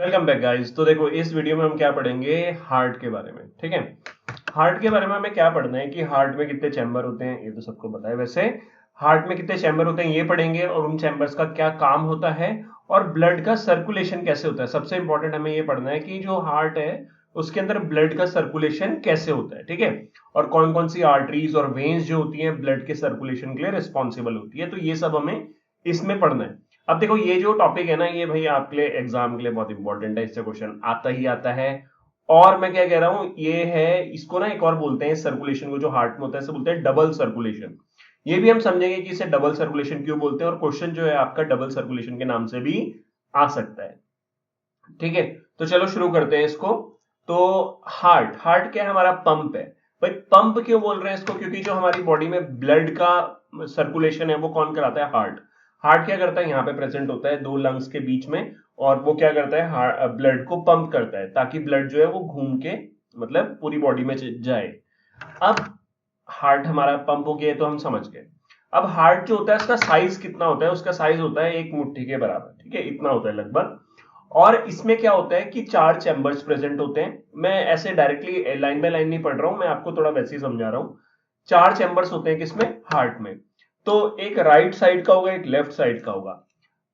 Welcome back guys. तो देखो इस वीडियो में हम क्या पढ़ेंगे, हार्ट के बारे में। ठीक है, हार्ट के बारे में हमें क्या पढ़ना है कि हार्ट में कितने चैम्बर होते हैं, ये तो सबको पता है। वैसे हार्ट में कितने चैम्बर होते हैं ये पढ़ेंगे, और उन चैम्बर्स का क्या काम होता है, और ब्लड का सर्कुलेशन कैसे होता है। सबसे इंपॉर्टेंट हमें ये पढ़ना है कि जो हार्ट है उसके अंदर ब्लड का सर्कुलेशन कैसे होता है। ठीक है, और कौन कौन सी आर्टरीज और वेन्स जो होती हैं ब्लड के सर्कुलेशन के लिए रिस्पॉन्सिबल होती है। तो ये सब हमें इसमें पढ़ना है। अब देखो ये जो टॉपिक है ना, ये भाई आपके लिए एग्जाम के लिए बहुत इंपॉर्टेंट है, इससे क्वेश्चन आता ही आता है। और मैं क्या कह रहा हूं, ये है, इसको ना एक और बोलते हैं सर्कुलेशन को, जो हार्ट में होता है इसे बोलते हैं डबल सर्कुलेशन। ये भी हम समझेंगे कि इसे डबल सर्कुलेशन क्यों बोलते हैं, और क्वेश्चन जो है आपका डबल सर्कुलेशन के नाम से भी आ सकता है। ठीक है, तो चलो शुरू करते हैं इसको। तो हार्ट हार्ट क्या है, हमारा पंप है। भाई पंप क्यों बोल रहे हैं इसको, क्योंकि जो हमारी बॉडी में ब्लड का सर्कुलेशन है वो कौन कराता है, हार्ट। हार्ट क्या करता है, यहाँ पे प्रेजेंट होता है दो लंग्स के बीच में, और वो क्या करता है, ब्लड को पंप करता है ताकि ब्लड जो है वो घूम के मतलब पूरी बॉडी में जाए। अब हार्ट हमारा पंप हो गया तो हम समझ गए। अब हार्ट जो होता है उसका साइज कितना होता है, उसका साइज होता है एक मुट्ठी के बराबर। ठीक है, इतना होता है लगभग। और इसमें क्या होता है कि चार चैम्बर्स प्रेजेंट होते हैं। मैं ऐसे डायरेक्टली लाइन बाय लाइन नहीं पढ़ रहा हूं, मैं आपको थोड़ा वैसे ही समझा रहा हूं। चार चैम्बर्स होते हैं किसमें, हार्ट में। तो एक राइट साइड का होगा, एक लेफ्ट साइड का होगा।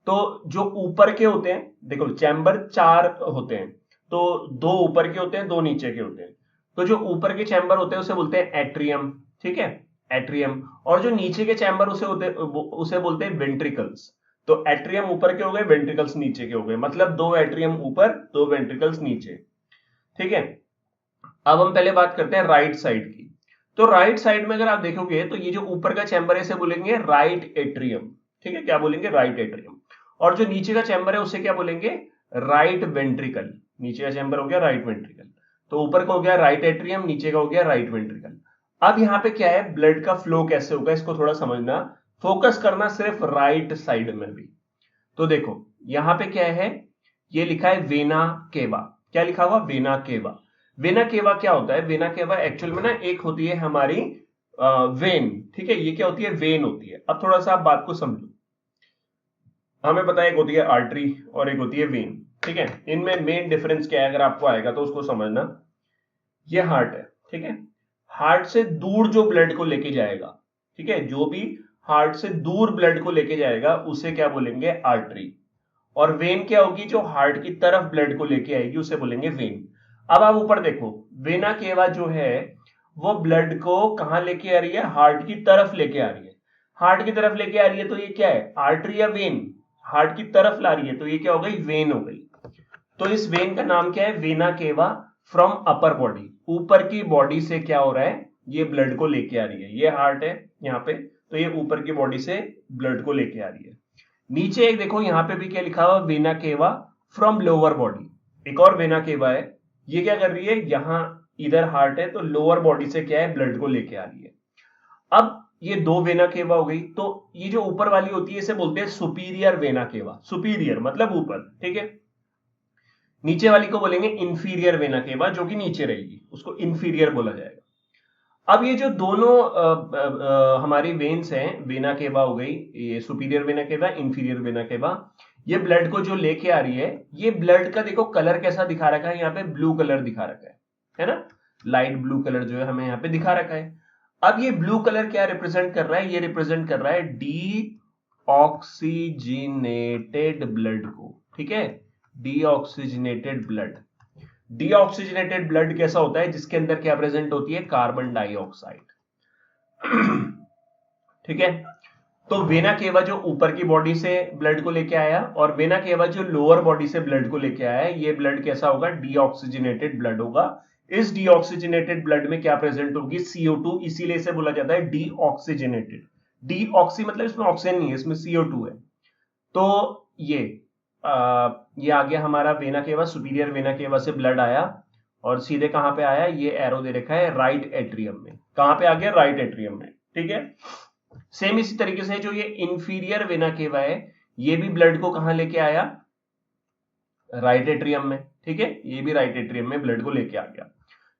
तो जो ऊपर के होते हैं, देखो चैम्बर चार होते हैं, तो दो ऊपर के होते हैं, दो नीचे के होते हैं। तो जो ऊपर के चैम्बर होते हैं उसे बोलते हैं एट्रियम। ठीक है, एट्रियम। और जो नीचे के चैम्बर उसे बोलते हैं वेंट्रिकल्स। तो एट्रियम ऊपर के हो गए, वेंट्रिकल्स नीचे के हो गए, मतलब दो एट्रियम ऊपर, दो वेंट्रिकल्स नीचे। ठीक है, अब हम पहले बात करते हैं राइट साइड की। तो राइट साइड में अगर आप देखोगे तो ये जो ऊपर का चैम्बर है इसे बोलेंगे राइट एट्रियम। ठीक है, क्या बोलेंगे, राइट एट्रियम। और जो नीचे का चैम्बर है उसे क्या बोलेंगे, राइट वेंट्रिकल। नीचे का चैम्बर हो गया राइट वेंट्रिकल। तो ऊपर का हो गया राइट एट्रियम, नीचे का हो गया राइट वेंट्रिकल। अब यहाँ पे क्या है, ब्लड का फ्लो कैसे होगा इसको थोड़ा समझना, फोकस करना सिर्फ राइट साइड में भी। तो देखो यहां पे क्या है, ये लिखा है वेना केवा। क्या लिखा हुआ, वेना केवा। वेना केवा क्या होता है, वेना केवा एक्चुअल में ना एक होती है हमारी वेन। ठीक है, ये क्या होती है, वेन होती है। अब थोड़ा सा आप बात को समझो, हमें पता है एक होती है आर्टरी और एक होती है वेन। ठीक है, इनमें मेन डिफरेंस क्या है अगर आपको आएगा तो उसको समझना। ये हार्ट है, ठीक है, हार्ट से दूर जो ब्लड को लेके जाएगा, ठीक है, जो भी हार्ट से दूर ब्लड को लेके जाएगा उसे क्या बोलेंगे, आर्टरी। और वेन क्या होगी, जो हार्ट की तरफ ब्लड को लेके आएगी उसे बोलेंगे वेन। अब आप ऊपर देखो, वेना केवा जो है वो ब्लड को कहां लेके आ रही है, हार्ट की तरफ लेके आ रही है। हार्ट की तरफ लेके आ रही है तो ये क्या है, आर्टरी या वेन। हार्ट की तरफ ला रही है तो ये क्या हो गई, वेन हो गई। तो इस वेन का नाम क्या है, vena cava from upper body. ऊपर की बॉडी से क्या हो रहा है, ये ब्लड को लेके आ रही है। ये हार्ट है यहाँ पे, तो ये ऊपर की बॉडी से ब्लड को लेके आ रही है। नीचे एक देखो यहाँ पे भी क्या लिखा हुआ, vena cava from lower body. एक और वेना केवा है, ये क्या कर रही है, यहां इधर हार्ट है तो लोअर बॉडी से क्या है, ब्लड को लेके आ रही है। अब ये दो वेना केवा हो गई, तो ये जो ऊपर वाली होती है इसे बोलते हैं सुपीरियर वेना केवा। सुपीरियर मतलब ऊपर, ठीक है। नीचे वाली को बोलेंगे इंफीरियर वेना केवा, जो कि नीचे रहेगी, उसको इंफीरियर बोला जाएगा। अब ये जो दोनों हमारी वेन्स हैं, वेना केवा हो गई, ये superior vena cava, inferior vena cava, ये ब्लड को जो लेके आ रही है, ये ब्लड का देखो कलर कैसा दिखा रखा है, यहाँ पे ब्लू कलर दिखा रखा है ना, लाइट ब्लू कलर जो है हमें यहाँ पे दिखा रखा है। अब ये ब्लू कलर क्या रिप्रेजेंट कर रहा है, ये रिप्रेजेंट कर रहा है डी ऑक्सीजिनेटेड ब्लड को। ठीक है, डीऑक्सीजनेटेड ब्लड। डीऑक्सीजनेटेड ब्लड कैसा होता है, जिसके अंदर क्या प्रेजेंट होती है, कार्बन डाइऑक्साइड। ठीक है, तो वेना केवा जो ऊपर की बॉडी से ब्लड को लेके आया, और वेना केवा जो लोअर बॉडी से ब्लड को लेके आया है, ये ब्लड कैसा होगा, डीऑक्सीजनेटेड ब्लड होगा। इस डीऑक्सीजनेटेड ब्लड में क्या प्रेजेंट होगी, CO2, इसीलिए इसे बोला जाता है डीऑक्सीजनेटेड। डीऑक्सी मतलब इसमें ऑक्सीजन नहीं है, इसमें CO2 है। तो ये ये आ गया हमारा vena cava, superior vena cava से ब्लड आया, और सीधे कहां पे आया, ये एरो दे रखा है राइट एट्रियम में। कहां पे आ गया, राइट एट्रियम में। ठीक है, सेम इसी तरीके से जो ये इंफीरियर वेना केवा है, ये भी ब्लड को कहां लेके आया, राइट एट्रियम में। ठीक है, ये भी राइट एट्रियम में ब्लड को लेके आ गया।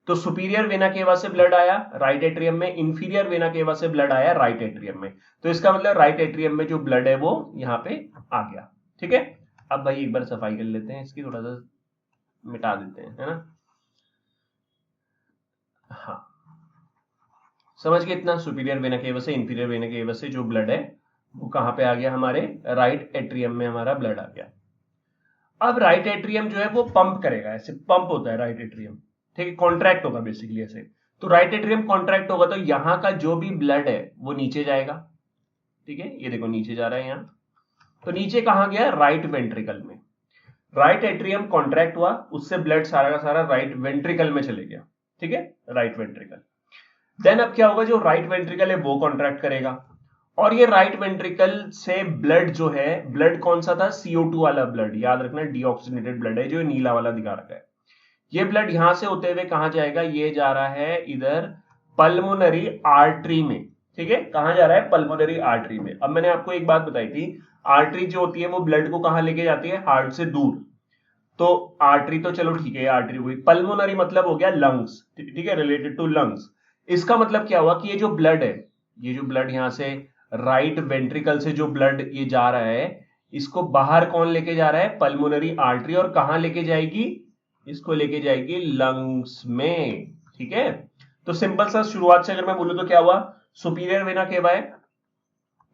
तो सुपीरियर वेना केवा से ब्लड आया राइट एट्रियम में, इंफीरियर वेना केवा से ब्लड आया राइट एट्रियम में। तो इसका मतलब राइट एट्रियम में जो ब्लड है वो यहां पे आ गया। ठीक है, अब भाई एक बार सफाई कर लेते हैं इसकी, थोड़ा सा मिटा देते हैं, है ना। हाँ, समझ गए इतना। सुपीरियर वेना केवा से इंफीरियर वेना केवा से जो ब्लड है वो कहां पे आ गया, हमारे राइट एट्रियम में हमारा ब्लड आ गया। अब राइट एट्रियम जो है वो पंप करेगा, ऐसे पंप होता है राइट एट्रियम, ठीक है, कॉन्ट्रैक्ट होगा बेसिकली ऐसे। तो राइट एट्रियम कॉन्ट्रैक्ट होगा तो यहां का जो भी ब्लड है वो नीचे जाएगा, ठीक है, ये देखो नीचे जा रहा है यहाँ। तो नीचे कहां गया, राइट वेंट्रिकल में। राइट एट्रियम कॉन्ट्रैक्ट हुआ, उससे ब्लड सारा का सारा राइट वेंट्रिकल में चले गया, ठीक है, राइट वेंट्रिकल। देन अब क्या होगा, जो राइट वेंट्रिकल है वो कॉन्ट्रैक्ट करेगा, और ये राइट वेंट्रिकल से ब्लड जो है, ब्लड कौन सा था, CO2 वाला ब्लड, याद रखना डीऑक्सीजनेटेड ब्लड है जो नीला वाला दिखा रखा है। ये ब्लड यहां से होते हुए कहां जाएगा, ये जा रहा है इधर पल्मोनरी आर्टरी में, ठीक है, कहां जा रहा है, पल्मोनरी आर्टरी में। अब मैंने आपको एक बात बताई थी, आर्टरी जो होती है वो ब्लड को कहां लेके जाती है, हार्ट से दूर। तो आर्टरी तो चलो ठीक है, आर्टरी हुई, पल्मोनरी मतलब हो गया लंग्स, ठीक है, रिलेटेड टू लंग्स। इसका मतलब क्या हुआ कि ये जो ब्लड है, ये जो ब्लड यहां से राइट वेंट्रिकल से जो ब्लड ये जा रहा है, इसको बाहर कौन लेके जा रहा है, पल्मोनरी आर्टरी, और कहां लेके जाएगी, इसको लेके जाएगी लंग्स में, ठीक है। तो सिंपल सा शुरुआत से अगर मैं बोलूं तो क्या हुआ, सुपीरियर वेना केवा है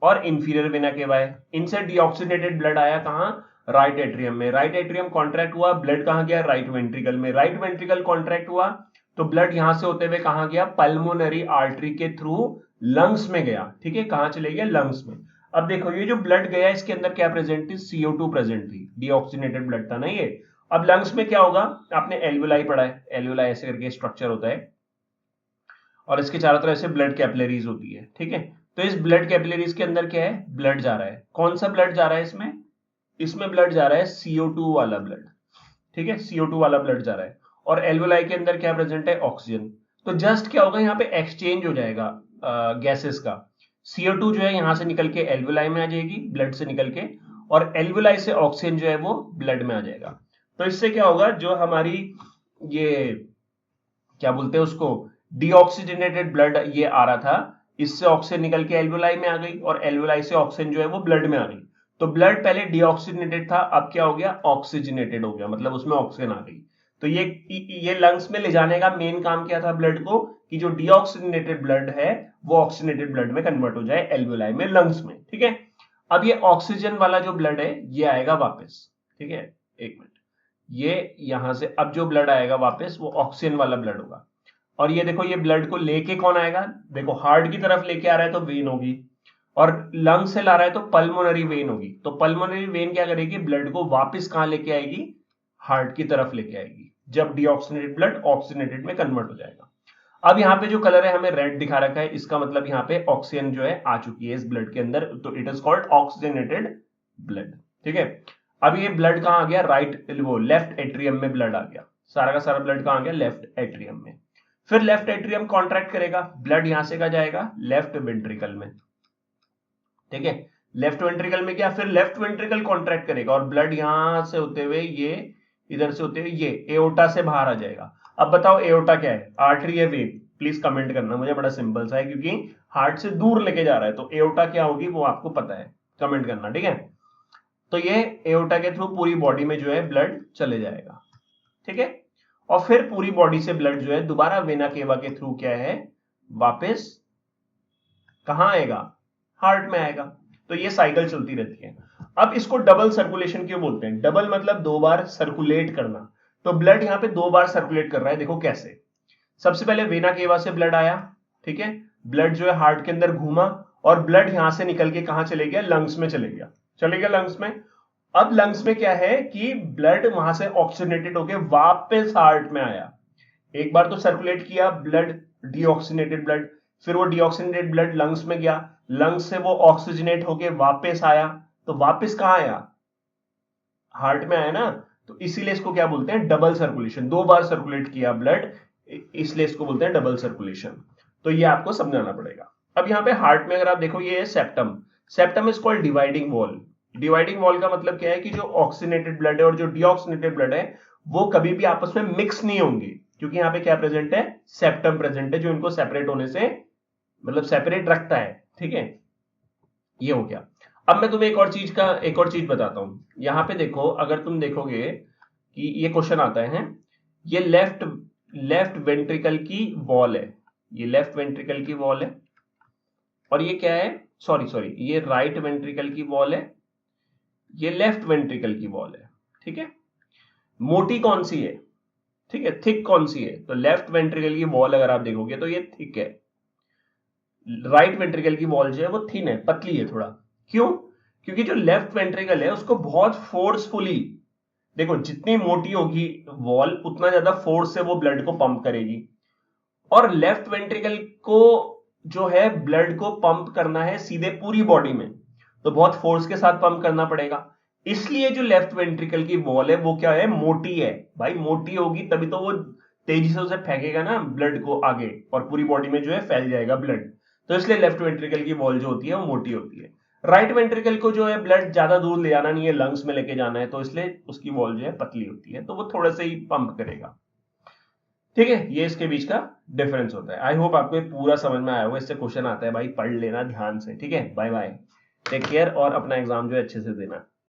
और इंफीरियर वेना केवा है, इनसे डीऑक्सीनेटेड ब्लड आया कहां, राइट एट्रियम में। राइट एट्रियम कॉन्ट्रैक्ट हुआ, ब्लड कहां गया, राइट वेंट्रिकल में। राइट वेंट्रिकल कॉन्ट्रैक्ट हुआ तो ब्लड यहां से होते हुए कहां गया, पल्मोनरी आर्टरी के थ्रू लंग्स में गया, ठीक है, कहां चले गया, लंग्स में। अब देखो ये जो ब्लड गया इसके अंदर क्या प्रेजेंट थी, CO2 प्रेजेंट थी, डीऑक्सीनेटेड ब्लड था ना ये। अब लंग्स में क्या होगा, आपने एल्वुलाई पढ़ा है, एल्वुलाई ऐसे करके स्ट्रक्चर होता है और इसके चारों तरफ से ब्लड कैपिलरीज होती है, ठीक है। तो इस ब्लड कैपिलरीज के अंदर क्या है, ब्लड जा रहा है, कौन सा ब्लड जा रहा है इसमें, इसमें ब्लड जा रहा है CO2 वाला ब्लड, ठीक है, CO2 वाला ब्लड जा रहा है। और एल्वुलाई के अंदर क्या प्रेजेंट है, ऑक्सीजन। तो जस्ट क्या होगा, यहाँ पे एक्सचेंज हो जाएगा गैसेस का। CO2 जो है यहां से निकल के एल्वुलाई में आ जाएगी, ब्लड से निकल के, और एल्वुलाई से ऑक्सीजन जो है वो ब्लड में आ जाएगा। तो इससे क्या होगा, जो हमारी ये क्या बोलते हैं उसको, डीऑक्सीजनेटेड ब्लड ये आ रहा था, इससे ऑक्सीजन निकल के एल्वुलाई में आ गई, और एल्वुलाई से ऑक्सीजन जो है वो ब्लड में आ गई। तो ब्लड पहले डीऑक्सीजनेटेड था, अब क्या हो गया, ऑक्सीजनेटेड हो गया, मतलब उसमें ऑक्सीजन आ गई। तो ये लंग्स में ले जाने का मेन काम क्या था ब्लड को, कि जो डीऑक्सीजनेटेड ब्लड है वो ऑक्सीजनेटेड ब्लड में कन्वर्ट हो जाए एल्वुलाई में, लंग्स में, ठीक है। अब ये ऑक्सीजन वाला जो ब्लड है ये आएगा वापस, ठीक है, एक मिनट, ये यहां से अब जो ब्लड आएगा वापस वो ऑक्सीजन वाला ब्लड होगा। और ये देखो ये ब्लड को लेके कौन आएगा, देखो हार्ट की तरफ लेके आ रहा है तो वेन होगी, और लंग से ला रहा है तो पल्मोनरी वेन होगी। तो पल्मोनरी वेन क्या करेगी, ब्लड को वापस कहां लेके आएगी, हार्ट की तरफ लेके आएगी, जब डीऑक्सीनेटेड ब्लड ऑक्सीजनेटेड में कन्वर्ट हो जाएगा। अब यहाँ पे जो कलर है हमें रेड दिखा रखा है, इसका मतलब यहाँ पे ऑक्सीजन जो है आ चुकी है इस ब्लड के अंदर, तो it is called oxygenated blood, ठीक है। अब ये ब्लड कहां आ गया, राइट वो लेफ्ट एट्रियम में ब्लड आ गया, सारा का सारा ब्लड कहां आ गया, लेफ्ट एट्रियम में। फिर लेफ्ट एट्रियम कॉन्ट्रैक्ट करेगा, ब्लड यहां से कहा जाएगा, लेफ्ट वेंट्रिकल में, ठीक है, लेफ्ट वेंट्रिकल में क्या, फिर लेफ्ट वेंट्रिकल कॉन्ट्रैक्ट करेगा और ब्लड यहां से होते हुए ये इधर से होते हुए ये एओर्टा से बाहर आ जाएगा। अब बताओ एओर्टा क्या है, आर्टरी है, वेन, प्लीज कमेंट करना मुझे, बड़ा सिंपल सा है क्योंकि हार्ट से दूर लेके जा रहा है, तो एओर्टा क्या होगी वो आपको पता है, कमेंट करना, ठीक है। तो ये एओर्टा के थ्रू पूरी बॉडी में जो है ब्लड चले जाएगा, ठीक है, और फिर पूरी बॉडी से ब्लड जो है दोबारा वेना केवा के थ्रू क्या है, वापस कहां आएगा, हार्ट में आएगा। तो ये साइकिल चलती रहती है। अब इसको डबल सर्कुलेशन क्यों बोलते हैं, डबल मतलब दो बार सर्कुलेट करना। तो ब्लड यहां पे दो बार सर्कुलेट कर रहा है, देखो कैसे। सबसे पहले वेना केवा से ब्लड आया, ठीक है, ब्लड जो है हार्ट के अंदर घूमा, और ब्लड यहां से निकल के कहां चले गया, लंग्स में चले गया, चले गया लंग्स में। अब लंग्स में क्या है कि ब्लड वहां से ऑक्सीजनेटेड होके वापस हार्ट में आया। एक बार तो सर्कुलेट किया ब्लड, डीऑक्सीनेटेड ब्लड, फिर वो डीऑक्सीनेटेड ब्लड लंग्स में गया, लंग्स से वो ऑक्सीजनेट होके वापस आया, तो वापस कहां आया, हार्ट में आया ना। तो इसीलिए इसको क्या बोलते हैं, डबल सर्कुलेशन, दो बार सर्कुलेट किया ब्लड, इसलिए इसको बोलते हैं डबल सर्कुलेशन। तो ये आपको समझाना पड़ेगा। अब यहां पे हार्ट में अगर आप देखो ये है septum, septum is called dividing wall. Dividing wall का मतलब क्या है कि जो ऑक्सीनेटेड ब्लड है और जो डीऑक्सीनेटेड ब्लड है वो कभी भी आपस में मिक्स नहीं होंगे, क्योंकि यहाँ पे क्या प्रेजेंट है, सेप्टम प्रेजेंट है, जो इनको सेपरेट होने से मतलब सेपरेट रखता है, ठीक है, ये हो गया। अब मैं तुम्हें एक और चीज बताता हूं। यहां पे देखो, अगर तुम देखोगे कि ये क्वेश्चन आता है, ये लेफ्ट वेंट्रिकल की वॉल है, ये लेफ्ट वेंट्रिकल की वॉल है, और ये क्या है, सॉरी ये राइट वेंट्रिकल की वॉल है, ये लेफ्ट वेंट्रिकल की वॉल है। ठीक है, मोटी कौन सी है, ठीक है, थिक कौन सी है, तो लेफ्ट वेंट्रिकल की वॉल अगर आप देखोगे तो ये थिक है, राइट वेंट्रिकल की वॉल जो है वो थिन है, पतली है थोड़ा। क्यों? क्योंकि जो लेफ्ट वेंट्रिकल है उसको बहुत फोर्सफुली, देखो जितनी मोटी होगी वॉल उतना ज्यादा फोर्स से वो ब्लड को पंप करेगी, और लेफ्ट वेंट्रिकल को जो है ब्लड को पंप करना है सीधे पूरी बॉडी में, तो बहुत फोर्स के साथ पंप करना पड़ेगा। इसलिए जो लेफ्ट वेंट्रिकल की वॉल है वो क्या है, मोटी है। भाई मोटी होगी तभी तो वो तेजी से उसे फेंकेगा ना ब्लड को आगे, और पूरी बॉडी में जो है फैल जाएगा ब्लड। तो इसलिए लेफ्ट वेंट्रिकल की वॉल जो होती है वो मोटी होती है। राइट वेंट्रिकल को जो है ब्लड ज्यादा दूर ले जाना नहीं है, लंग्स में लेके जाना है, तो इसलिए उसकी वॉल जो है पतली होती है, तो वो थोड़ा सा ही पंप करेगा। ठीक है, ये इसके बीच का डिफरेंस होता है। आई होप आपको ये पूरा समझ में आया होगा, इससे क्वेश्चन आता है भाई, पढ़ लेना ध्यान से। ठीक है, बाय बाय, टेक केयर, और अपना एग्जाम जो है अच्छे से देना।